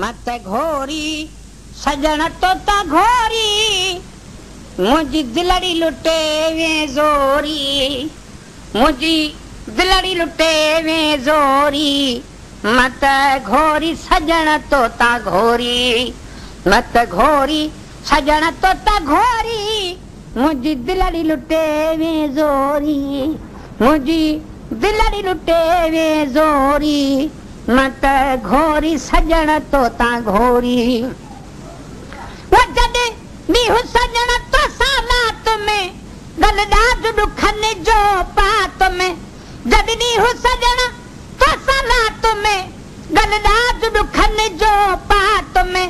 मत घोरी सजण तोता घोरी मुझी दिलड़ी लुटे वे जोरी मुझी दिलड़ी लुटे वे जोरी मत घोरी सजण तोता घोरी मत घोरी सजण तोता घोरी मुझी दिलड़ी लुटे वे जोरी मुझी दिलड़ी लुटे वे जोरी मत घोरी सजण तोता घोरी वो जॾहिं नीहु सजण तो सालात में गलदाज दुखन जो पात में जॾहिं नीहु सजण तो सालात में गलदाज दुखन जो पात में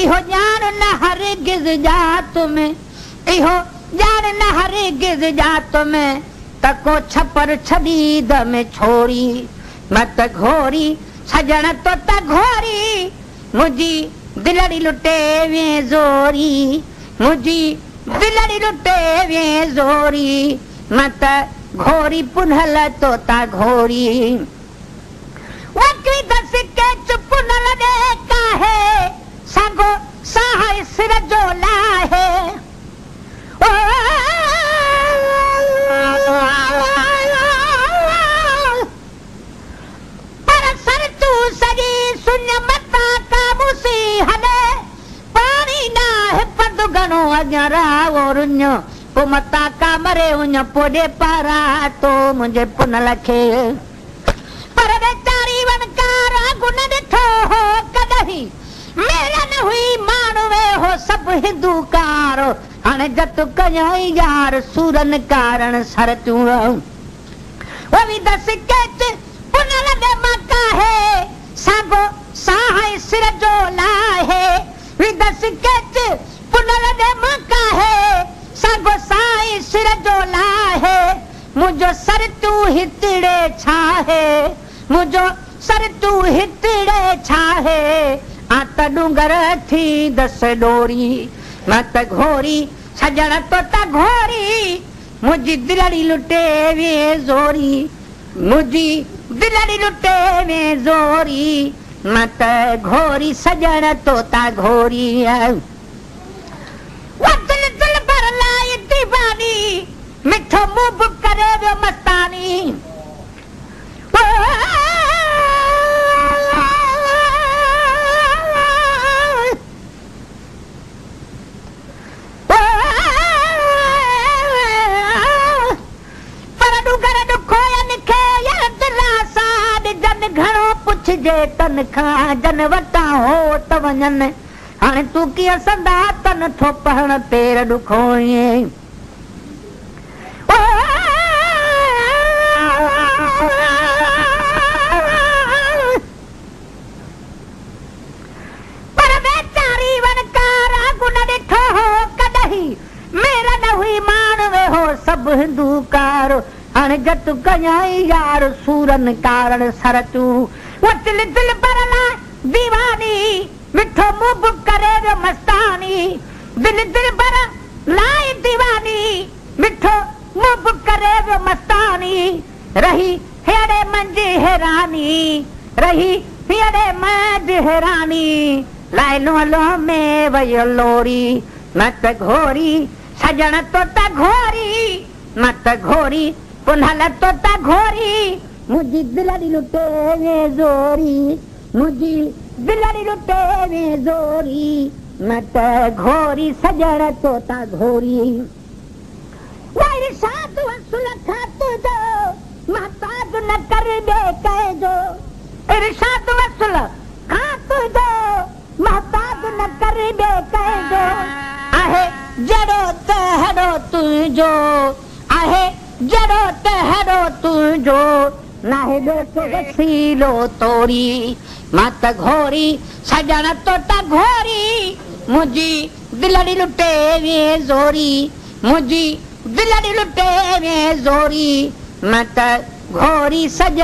इहो ॼाण न हरगिज़ जात में इहो ॼाण न हरगिज़ जात में तको छपर छदीद में छोड़ी मत घोरी सजण तोता घोरी मुझी दिलड़ी लुटे वे जोरी मुझी दिलड़ी लुटे वे जोरी मत घोरी पुनल तोता घोरी वक्री दस के पुनल दे काहे सागो साह सिर जो लाहे पर सर तू सजी सुन मता काबूसी हले पानी ना है पद गणो अजरा ओरुन्यो पो मता का मरे उन पोडे पारा तो मुझे पुन लखे पर बेचारी वनकार गुण दिठो हो कदही मेरा न हुई मानवे हो सब हिंदूकार हाणे जत कयाई यार सूरन कारण सर तू वो भी दस केच पुनल दे मका है सागो साह सिर जो लाहे वी दस केच पुनल दे मका है सागो साह सिर जो लाहे मुझो सर तू हितड़े छाहे मुझो सर तू हितड़े छाहे आत डूंगर थी दस डोरी मत घोरी सजण तोता घोरी मुझी दिलड़ी लुटे वे जोरी मुझी दिलड़ी लुटे वे जोरी मत घोरी सजण तोता घोरी वो दिल दिल भर लाई दीवानी मिठो मुंह करे वो मस्तानी जे तन खां जन वटा हो त वञन हाणे तूं कीअं संदा तन थो पहण पेर ॾुखो पर बेचारी वनकार गुण ॾिठो हो कॾहिं मेरा न हुई मानवे हो सभु हिंदूकार हाणे जत कयाई यार सूरन कारण सर तूं वो दिल दिल बरला दीवानी मिठो मुंह करे वो मस्तानी दिल दिल बर लाई दीवानी मिठो मुंह करे वो मस्तानी रही हेड़े मंजी हैरानी रही हेड़े मंज हैरानी लाइनो लो में वयो लोरी मत घोरी सजण तोता घोरी मत घोरी पुनल तोता घोरी मुझी दिलड़ी लुटे वे जोरी मुझी दिलड़ी लुटे वे जोरी मत घोरी सजण तोता घोरी वाई साधु वसुल खातु जो महताज न कर दे कह जो इरशाद वसुल खातु जो महताज न कर दे कह जो आहे जड़ो तहरो तुझो आहे जड़ो तहरो तुझो नाहे देखो वसीलो तोरी मत घोरी सजण तोता घोरी मुझी दिलड़ी लुटे वे जोरी मुझी दिलड़ी लुटे वे जोरी मत घोरी सजण